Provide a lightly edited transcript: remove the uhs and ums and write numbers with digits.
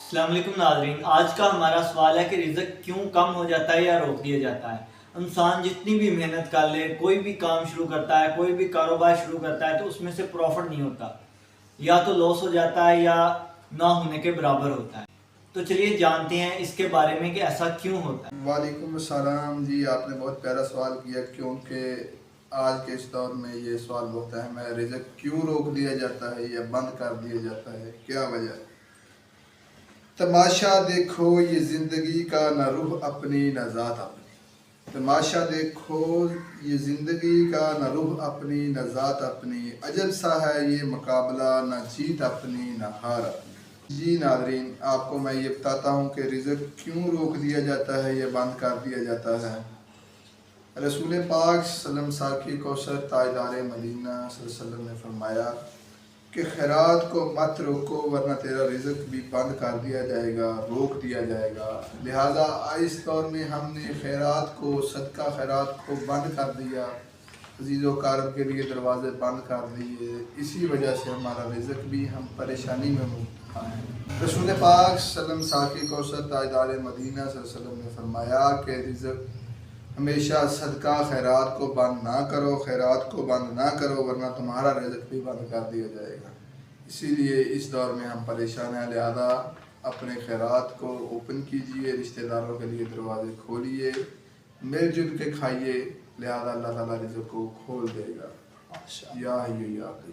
السلام علیکم ناظرین، آج کا ہمارا سوال ہے کہ رزق کیوں کم ہو جاتا ہے یا روک دیا جاتا ہے۔ انسان جتنی بھی محنت کر لے، کوئی بھی کام شروع کرتا ہے، کوئی بھی کاروبار شروع کرتا ہے تو اس میں سے پروفٹ نہیں ہوتا، یا تو لاس ہو جاتا ہے یا نہ ہونے کے برابر ہوتا ہے۔ تو چلیے جانتے ہیں اس کے بارے میں کہ ایسا کیوں ہوتا ہے۔ وعلیکم السلام جی، آپ نے بہت پیارا سوال کیا، کیونکہ آج کے اس دور میں یہ سوال بہت اہم ہے، رزق کیوں روک دیا جاتا ہے یا بند کر دیا جاتا ہے، کیا وجہ ہے؟ تماشا دیکھو یہ زندگی کا، نہ روح اپنی نہ ذات اپنی۔ تماشا دیکھو یہ زندگی کا، نہ روح اپنی نہ ذات اپنی، عجب سا ہے یہ مقابلہ، نہ جیت اپنی نہ ہار اپنی۔ جی ناظرین، آپ کو میں یہ بتاتا ہوں کہ رزق کیوں روک دیا جاتا ہے یا بند کر دیا جاتا ہے۔ رسول پاک صلی اللہ علیہ وسلم ساقی کوثر تاجدار مدینہ صلی اللہ علیہ وسلم نے فرمایا کہ خیرات کو مت روکو ورنہ تیرا رزق بھی بند کر دیا جائے گا، روک دیا جائے گا۔ لہٰذا اس دور میں ہم نے خیرات کو، صدقہ خیرات کو بند کر دیا، عزیز و اقارب کے لیے دروازے بند کر دیے، اسی وجہ سے ہمارا رزق بھی ہم پریشانی میں مبتلا ہیں۔ رسول پاک صلی اللہ علیہ وسلم ساقی کوثر تاجدار مدینہ صلی اللہ علیہ وسلم نے فرمایا کہ رزق ہمیشہ صدقہ خیرات کو بند نہ کرو، خیرات کو بند نہ کرو ورنہ تمہارا رزق بھی بند کر دیا جائے گا۔ اسی لیے اس دور میں ہم پریشان ہیں، لہذا اپنے خیرات کو اوپن کیجئے، رشتہ داروں کے لیے دروازے کھولیے، مل جل کے کھائیے، لہذا اللہ تعالیٰ رزق کو کھول دے گا۔ یا حی یا قیوم۔